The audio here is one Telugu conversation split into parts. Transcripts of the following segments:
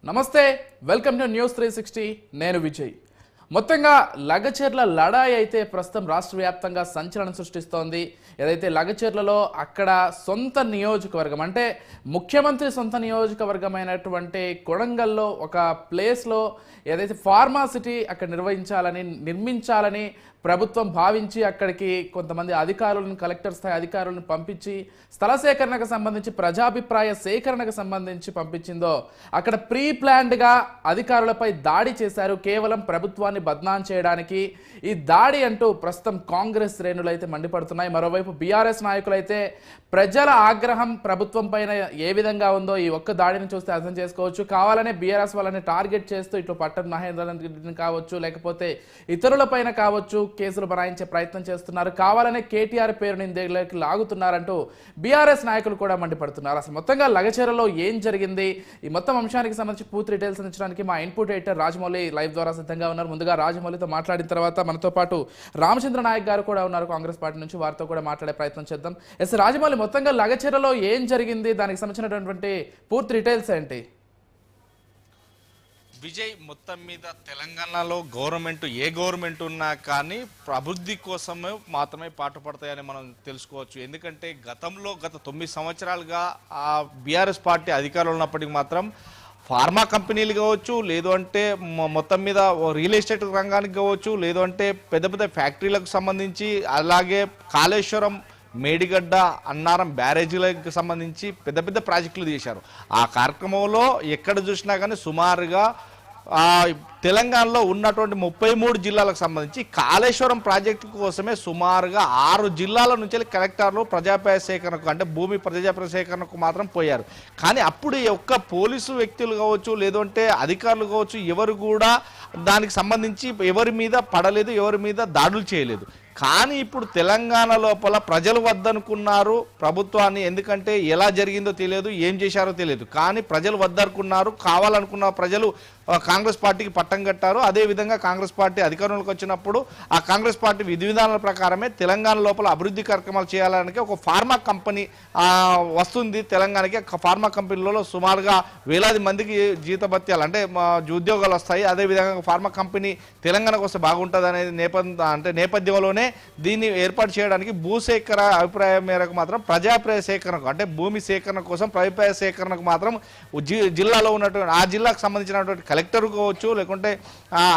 నమస్తే వెల్కమ్ టు న్యూస్ 360 నేను విజయ్ మొత్తంగా లగచర్ల లడాయి అయితే ప్రస్తుతం రాష్ట్ర వ్యాప్తంగా సంచలనం సృష్టిస్తోంది ఏదైతే లగచర్లలో అక్కడ సొంత నియోజకవర్గం అంటే ముఖ్యమంత్రి సొంత నియోజకవర్గమైనటువంటి కొడంగల్లో ఒక ప్లేస్లో ఏదైతే ఫార్మాసిటీ అక్కడ నిర్మించాలని ప్రభుత్వం భావించి అక్కడికి కొంతమంది అధికారులను కలెక్టర్ స్థాయి అధికారులను పంపించి స్థల సేకరణకు సంబంధించి ప్రజాభిప్రాయ సేకరణకు సంబంధించి పంపించిందో అక్కడ ప్రీ ప్లాన్డ్గా అధికారులపై దాడి చేశారు కేవలం ప్రభుత్వాన్ని బద్నాం చేయడానికి ఈ దాడి అంటూ ప్రస్తుతం కాంగ్రెస్ శ్రేణులు అయితే మండిపడుతున్నాయి మరోవైపు బీఆర్ఎస్ నాయకులు అయితే ప్రజల ఆగ్రహం ప్రభుత్వం పైన ఏ విధంగా ఉందో ఈ ఒక్క దాడిని చూస్తే అర్థం చేసుకోవచ్చు కావాలనే బీఆర్ఎస్ వాళ్ళని టార్గెట్ చేస్తూ ఇటు పట్టణ మహేంద్రనాథ్ రెడ్డిని కావచ్చు లేకపోతే ఇతరుల పైన కావచ్చు కేసులు బనాయించే ప్రయత్నం చేస్తున్నారు కావాలనే కేటీఆర్ పేరుని ఇందులోకి లాగుతున్నారంటూ బీఆర్ఎస్ నాయకులు కూడా మండిపడుతున్నారు అసలు మొత్తంగా లగచర్లలో ఏం జరిగింది ఈ మొత్తం అంశానికి సంబంధించి పూర్తి డీటెయిల్స్ అందించడానికి మా ఇన్పుట్ ఎడిటర్ రాజమౌళి లైవ్ ద్వారా సిద్ధంగా ఉన్నారు ముందుగా రాజమౌళితో మాట్లాడిన తర్వాత మనతో పాటు రామచంద్ర నాయక్ గారు కూడా ఉన్నారు కాంగ్రెస్ పార్టీ నుంచి వారితో కూడా మాట్లాడే ప్రయత్నం చేద్దాం ఎస్ రాజమౌళి మొత్తంగా లగచర్లలో ఏం జరిగింది దానికి సంబంధించినటువంటి పూర్తి డీటెయిల్స్ ఏంటి విజయ్ మొత్తం మీద తెలంగాణలో ఏ గవర్నమెంట్ ఉన్నా కానీ అభివృద్ధి కోసమే మాత్రమే పాటుపడతాయని మనం తెలుసుకోవచ్చు ఎందుకంటే గత 9 సంవత్సరాలుగా ఆ బీఆర్ఎస్ పార్టీ అధికారంలో ఉన్నప్పటికీ మాత్రం ఫార్మా కంపెనీలు కావచ్చు లేదు అంటే మొత్తం మీద రియల్ ఎస్టేట్ రంగానికి కావచ్చు లేదు అంటే పెద్ద ఫ్యాక్టరీలకు సంబంధించి అలాగే కాళేశ్వరం మేడిగడ్డ అన్నారం బ్యారేజీలకు సంబంధించి పెద్ద ప్రాజెక్టులు చేశారు ఆ కార్యక్రమంలో ఎక్కడ చూసినా కానీ సుమారుగా తెలంగాణలో ఉన్నటువంటి 33 జిల్లాలకు సంబంధించి కాళేశ్వరం ప్రాజెక్టు కోసమే సుమారుగా 6 జిల్లాల నుంచి కలెక్టర్లు ప్రజాప్రాయ సేకరణకు అంటే భూమి ప్రజాప్రాయ సేకరణకు మాత్రం పోయారు కానీ అప్పుడు ఒక్క పోలీసు వ్యక్తులు కావచ్చు లేదంటే అధికారులు కావచ్చు ఎవరు కూడా దానికి సంబంధించి ఎవరి మీద పడలేదు ఎవరి మీద దాడులు చేయలేదు కానీ ఇప్పుడు తెలంగాణ లోపల ప్రజలు వద్దనుకున్నారు ప్రభుత్వాన్ని ఎందుకంటే ఎలా జరిగిందో తెలియదు ఏం చేశారో తెలియదు కానీ ప్రజలు వద్దనుకున్నారు కావాలనుకున్న ప్రజలు కాంగ్రెస్ పార్టీకి పట్టం కట్టారు అదేవిధంగా కాంగ్రెస్ పార్టీ అధికారంలోకి వచ్చినప్పుడు ఆ కాంగ్రెస్ పార్టీ విధి విధానాల ప్రకారమే తెలంగాణ లోపల అభివృద్ధి కార్యక్రమాలు చేయాలని ఒక ఫార్మా కంపెనీ వస్తుంది తెలంగాణకి ఫార్మా కంపెనీలలో సుమారుగా వేలాది మందికి జీతభత్యాలు అంటే ఉద్యోగాలు వస్తాయి అదేవిధంగా ఫార్మా కంపెనీ తెలంగాణకు వస్తే బాగుంటుంది అనేది నేపథ్యంలోనే దీన్ని ఏర్పాటు చేయడానికి భూసేకర అభిప్రాయం మేరకు మాత్రం ప్రజాప్రాయ సేకరణకు అంటే భూమి సేకరణ కోసం అభిప్రాయ సేకరణకు మాత్రం జిల్లాలో ఉన్నటువంటి ఆ జిల్లాకు సంబంధించినటువంటి కలెక్టర్ కావచ్చు లేకుంటే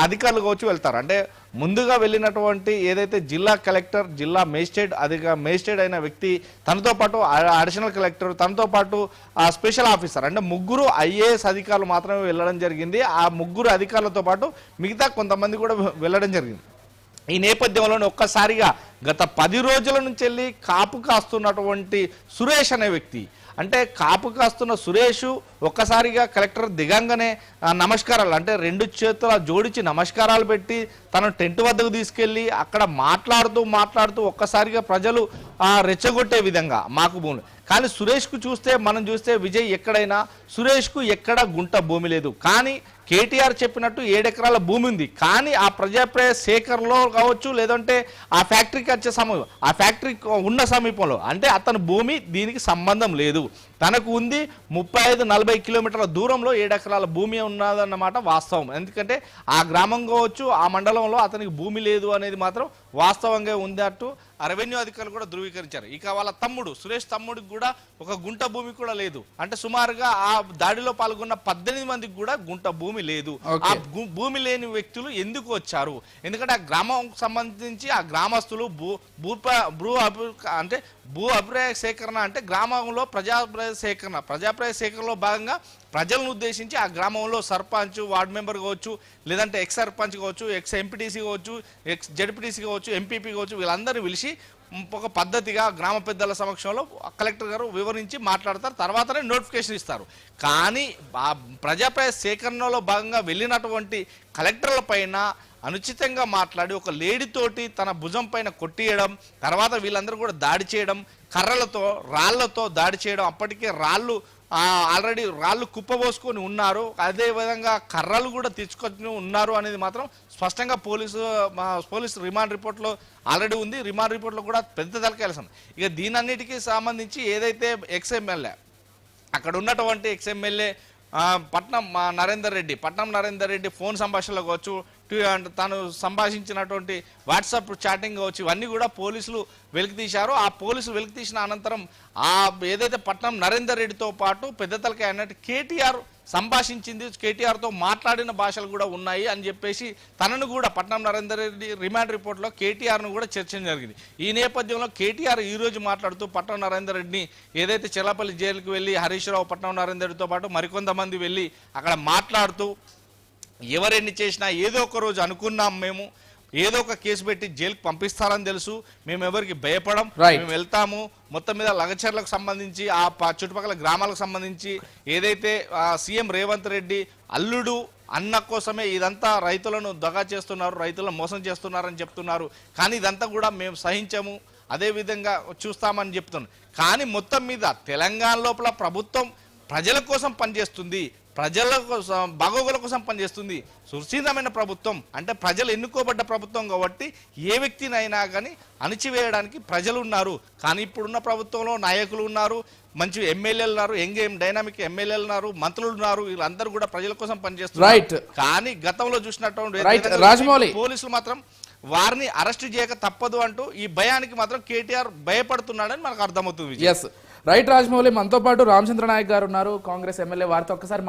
అధికారులు కావచ్చు వెళ్తారు అంటే ముందుగా వెళ్ళినటువంటి ఏదైతే జిల్లా కలెక్టర్ జిల్లా మేజిస్ట్రేట్ అయిన వ్యక్తి తనతో పాటు అడిషనల్ కలెక్టర్ తనతో పాటు స్పెషల్ ఆఫీసర్ అంటే 3 ఐఏఎస్ అధికారులు మాత్రమే వెళ్ళడం జరిగింది ఆ 3 అధికారులతో పాటు మిగతా కొంతమంది కూడా వెళ్ళడం జరిగింది ఈ నేపథ్యంలోనే ఒక్కసారిగా గత 10 రోజుల నుంచి వెళ్ళి కాపు కాస్తున్నటువంటి సురేష్ అనే వ్యక్తి అంటే కాపు కాస్తున్న సురేష్ ఒక్కసారిగా కలెక్టర్ దిగంగానే నమస్కారాలు అంటే 2 చేతుల జోడించి నమస్కారాలు పెట్టి తన టెంట్ వద్దకు తీసుకెళ్ళి అక్కడ మాట్లాడుతూ ఒక్కసారిగా ప్రజలు రెచ్చగొట్టే విధంగా మాకు భూమి కానీ సురేష్కు మనం చూస్తే విజయ్ ఎక్కడైనా సురేష్కు ఎక్కడ గుంట భూమి లేదు కానీ కేటీఆర్ చెప్పినట్టు 7 ఎకరాల భూమి ఉంది కానీ ఆ ప్రజాప్రాయ సేకరణలో కావచ్చు లేదంటే ఆ ఫ్యాక్టరీకి వచ్చే సమయం ఆ ఫ్యాక్టరీ ఉన్న సమీపంలో అంటే అతని భూమి దీనికి సంబంధం లేదు తనకు ఉంది 35-40 కిలోమీటర్ల దూరంలో 7 ఎకరాల భూమి ఉన్నదన్నమాట వాస్తవం ఎందుకంటే ఆ గ్రామం కావచ్చు ఆ మండలంలో అతనికి భూమి లేదు అనేది మాత్రం వాస్తవంగా ఉందట్టు రెవెన్యూ అధికారులు కూడా ధృవీకరించారు ఇక వాళ్ళ తమ్ముడు సురేష్ తమ్ముడికి కూడా ఒక గుంట భూమి కూడా లేదు అంటే సుమారుగా ఆ దాడిలో పాల్గొన్న 18 మందికి కూడా గుంట భూమి లేదు ఆ భూమి లేని వ్యక్తులు ఎందుకు వచ్చారు ఎందుకంటే ఆ గ్రామం సంబంధించి ఆ గ్రామస్తులు భూ అభిప్రాయ సేకరణ అంటే గ్రామంలో ప్రజాప్రాయ సేకరణలో భాగంగా ప్రజలను ఉద్దేశించి ఆ గ్రామంలో సర్పంచ్ వార్డు మెంబర్ కావచ్చు లేదంటే ఎక్స్ సర్పంచ్ కావచ్చు ఎక్స్ ఎంపీటీసీ కావచ్చు ఎక్స్ జడ్పీటీసీ కావచ్చు ఎంపీపీ కావచ్చు వీళ్ళందరూ పిలిచి ఒక పద్ధతిగా గ్రామ పెద్దల సమక్షంలో కలెక్టర్ గారు వివరించి మాట్లాడతారు తర్వాతనే నోటిఫికేషన్ ఇస్తారు కానీ ఆ ప్రజాప్రాయ సేకరణలో భాగంగా వెళ్ళినటువంటి కలెక్టర్ల పైన అనుచితంగా మాట్లాడి ఒక లేడీతోటి తన భుజం పైన కొట్టియడం తర్వాత వీళ్ళందరూ కూడా దాడి చేయడం రాళ్లతో దాడి చేయడం అప్పటికే ఆల్రెడీ రాళ్ళు కుప్పబోసుకొని ఉన్నారు అదేవిధంగా కర్రలు కూడా తెచ్చుకొని ఉన్నారు అనేది మాత్రం స్పష్టంగా పోలీసు రిమాండ్ రిపోర్ట్లో ఆల్రెడీ ఉంది రిమాండ్ రిపోర్ట్లో కూడా పెద్ద తలకాయలు ఇక దీనన్నిటికీ సంబంధించి ఏదైతే ఎక్స్ఎమ్మెల్యే అక్కడ ఉన్నటువంటి ఎక్స్ఎమ్మెల్యే పట్నం నరేందర్ రెడ్డి ఫోన్ సంభాషణలు కావచ్చు, తను సంభాషించినటువంటి వాట్సాప్ చాటింగ్ కావచ్చు, ఇవన్నీ కూడా పోలీసులు వెలికితీశారు. ఆ పోలీసులు వెలికితీసిన అనంతరం ఏదైతే పట్నం నరేందర్ రెడ్డితో పాటు పెద్ద తలకాయ అన్నట్టు కేటీఆర్ సంభాషించింది, కేటీఆర్తో మాట్లాడిన భాషలు కూడా ఉన్నాయి అని చెప్పేసి తనను కూడా పట్నం నరేందర్ రెడ్డి రిమాండ్ రిపోర్ట్లో కేటీఆర్ను కూడా చర్చం జరిగింది. ఈ నేపథ్యంలో కేటీఆర్ ఈ రోజు మాట్లాడుతూ పట్నం నరేందర్ రెడ్డిని ఏదైతే చెల్లపల్లి జైలుకి వెళ్ళి హరీష్ రావు పట్నం నరేందర్ రెడ్డితో పాటు మరికొంతమంది వెళ్ళి అక్కడ మాట్లాడుతూ ఎవరెన్ని చేసినా ఏదో ఒక రోజు అనుకున్నాం, మేము ఏదో ఒక కేసు పెట్టి జైలుకి పంపిస్తారని తెలుసు, మేము ఎవరికి భయపడం, మేము వెళ్తాము. మొత్తం మీద లగచర్లకు సంబంధించి ఆ చుట్టుపక్కల గ్రామాలకు సంబంధించి ఏదైతే సీఎం రేవంత్ రెడ్డి అల్లుడు అన్న కోసమే ఇదంతా రైతులను దగా చేస్తున్నారు, రైతులను మోసం చేస్తున్నారని చెప్తున్నారు. కానీ ఇదంతా కూడా మేము సహించము, అదేవిధంగా చూస్తామని చెప్తున్నాం. కానీ మొత్తం మీద తెలంగాణ లోపల ప్రభుత్వం ప్రజల కోసం పనిచేస్తుంది, ప్రజల కోసం బాగోగుల కోసం పనిచేస్తుంది. సురక్షితమైన ప్రభుత్వం అంటే ప్రజలు ఎన్నుకోబడ్డ ప్రభుత్వం కాబట్టి ఏ వ్యక్తినైనా కానీ అణిచివేయడానికి ప్రజలు ఉన్నారు. కానీ ఇప్పుడున్న ప్రభుత్వంలో నాయకులు ఉన్నారు, మంచి ఎమ్మెల్యేలు ఉన్నారు, డైనామిక్ ఎమ్మెల్యేలు ఉన్నారు, మంత్రులు ఉన్నారు, వీళ్ళందరూ కూడా ప్రజల కోసం పనిచేస్తున్నారు. కానీ గతంలో చూసినటువంటి పోలీసులు మాత్రం వారిని అరెస్ట్ చేయక తప్పదు అంటూ ఈ భయానికి మాత్రం కేటీఆర్ భయపడుతున్నాడని మనకు అర్థమవుతుంది. రైట్ రాజమౌళి, మనతో పాటు రామచంద్ర నాయక్ గారు ఉన్నారు, కాంగ్రెస్ ఎమ్మెల్యే, వారితో ఒక్కసారి